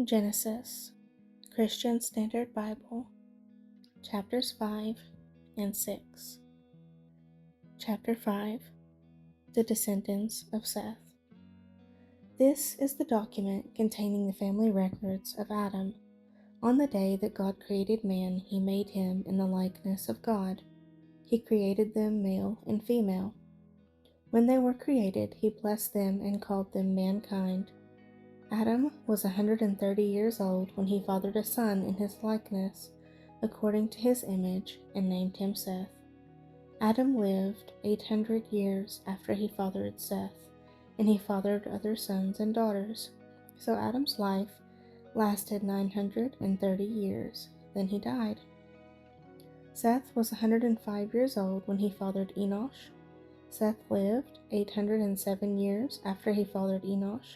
Genesis, Christian Standard Bible, chapters 5 and 6. Chapter 5, The Descendants of Seth. This is the document containing the family records of Adam. On the day that God created man, he made him in the likeness of God. He created them male and female. When they were created, he blessed them and called them mankind. Adam was 130 years old when he fathered a son in his likeness, according to his image, and named him Seth. Adam lived 800 years after he fathered Seth, and he fathered other sons and daughters. So Adam's life lasted 930 years. Then he died. Seth was 105 years old when he fathered Enosh. Seth lived 807 years after he fathered Enosh,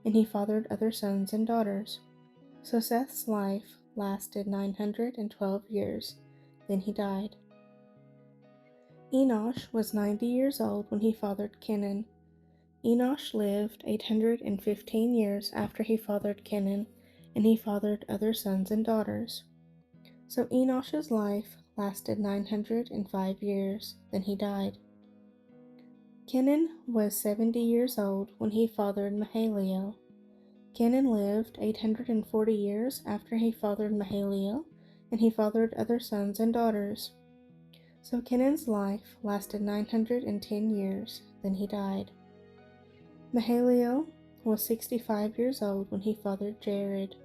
and he fathered other sons and daughters. So Seth's life lasted 912 years. Then he died. Enosh was 90 years old when he fathered Kenan. Enosh lived 815 years after he fathered Kenan, and he fathered other sons and daughters. So Enosh's life lasted 905 years. Then he died. Kenan was 70 years old when he fathered Mahalalel. Kenan lived 840 years after he fathered Mahalalel, and he fathered other sons and daughters. So Kenan's life lasted 910 years. Then he died. Mahalalel was 65 years old when he fathered Jared.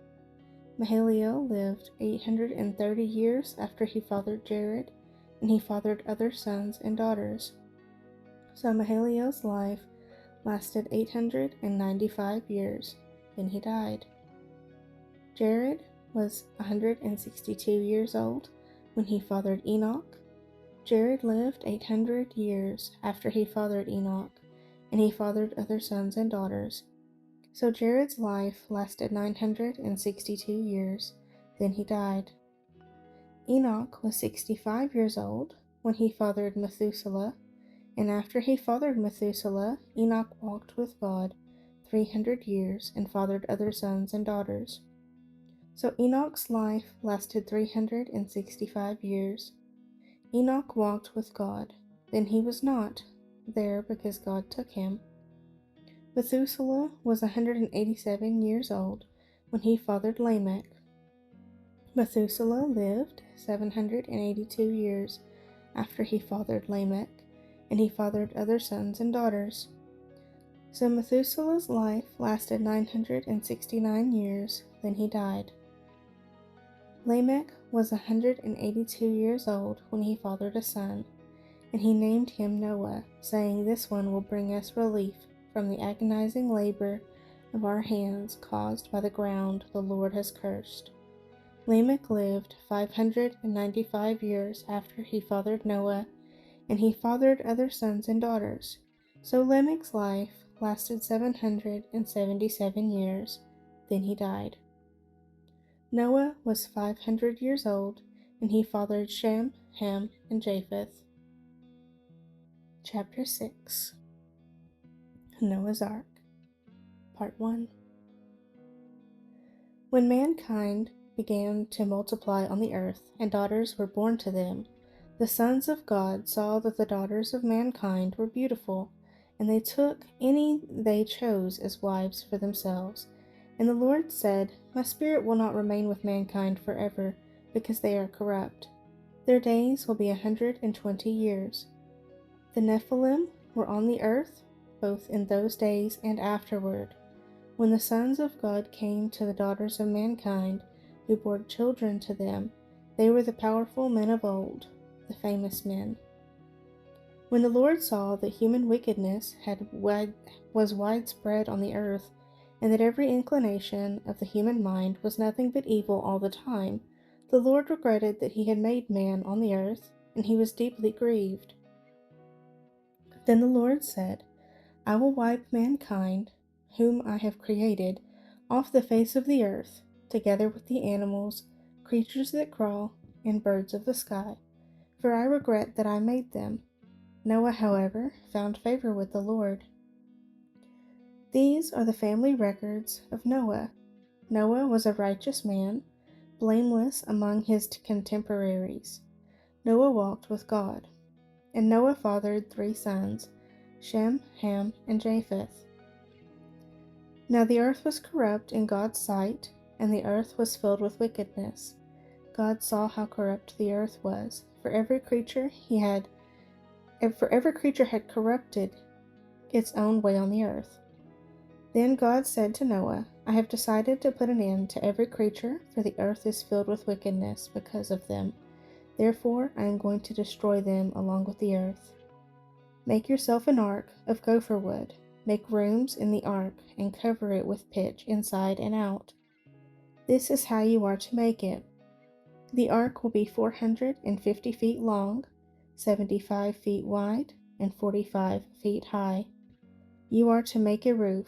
Mahalalel lived 830 years after he fathered Jared, and he fathered other sons and daughters. So Mahalalel's life lasted 895 years. Then he died. Jared was 162 years old when he fathered Enoch. Jared lived 800 years after he fathered Enoch, and he fathered other sons and daughters. So Jared's life lasted 962 years. Then he died. Enoch was 65 years old when he fathered Methuselah, and after he fathered Methuselah, Enoch walked with God 300 years and fathered other sons and daughters. So Enoch's life lasted 365 years. Enoch walked with God. Then he was not there because God took him. Methuselah was 187 years old when he fathered Lamech. Methuselah lived 782 years after he fathered Lamech, and he fathered other sons and daughters. So Methuselah's life lasted 969 years. Then he died. Lamech was 182 years old when he fathered a son, and he named him Noah, saying, "This one will bring us relief from the agonizing labor of our hands caused by the ground the Lord has cursed." Lamech lived 595 years after he fathered Noah, and he fathered other sons and daughters. So Lamech's life lasted 777 years. Then he died. Noah was 500 years old, and he fathered Shem, Ham, and Japheth. Chapter 6, Noah's Ark, Part 1. When mankind began to multiply on the earth, and daughters were born to them, the sons of God saw that the daughters of mankind were beautiful, and they took any they chose as wives for themselves. And the Lord said, "My spirit will not remain with mankind forever, because they are corrupt. Their days will be 120 years. The Nephilim were on the earth, both in those days and afterward. When the sons of God came to the daughters of mankind, who bore children to them, they were the powerful men of old, the famous men. When the Lord saw that human wickedness was widespread on the earth, and that every inclination of the human mind was nothing but evil all the time, the Lord regretted that he had made man on the earth, and he was deeply grieved. Then the Lord said, "I will wipe mankind, whom I have created, off the face of the earth, together with the animals, creatures that crawl, and birds of the sky, for I regret that I made them." Noah, however, found favor with the Lord. These are the family records of Noah. Noah was a righteous man, blameless among his contemporaries. Noah walked with God. And Noah fathered 3 sons, Shem, Ham, and Japheth. Now the earth was corrupt in God's sight, and the earth was filled with wickedness. God saw how corrupt the earth was, for every creature had corrupted its own way on the earth. Then God said to Noah, I have decided to put an end to every creature, for the earth is filled with wickedness because of them. Therefore I am going to destroy them along with the earth. Make yourself an ark of gopher wood. Make rooms in the ark and cover it with pitch inside and out. This is how you are to make it. The ark will be 450 feet long, 75 feet wide, and 45 feet high. You are to make a roof,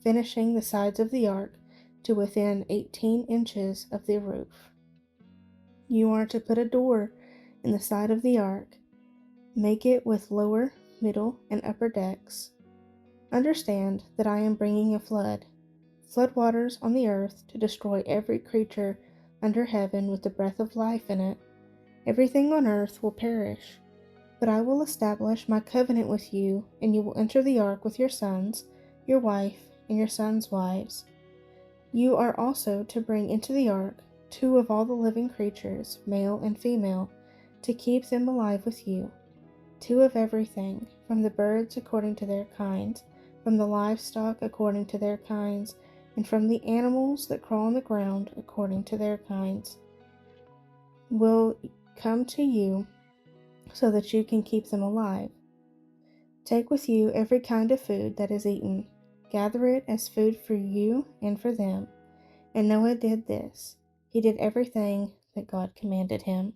finishing the sides of the ark to within 18 inches of the roof. You are to put a door in the side of the ark. Make it with lower, middle, and upper decks. Understand that I am bringing a flood waters on the earth to destroy every creature under heaven with the breath of life in it. Everything on earth will perish. But I will establish my covenant with you, and you will enter the ark with your sons, your wife, and your sons' wives. You are also to bring into the ark 2 of all the living creatures, male and female, to keep them alive with you. 2 of everything, from the birds according to their kinds, from the livestock according to their kinds, and from the animals that crawl on the ground according to their kinds, will come to you so that you can keep them alive. Take with you every kind of food that is eaten. Gather it as food for you and for them. And Noah did this. He did everything that God commanded him.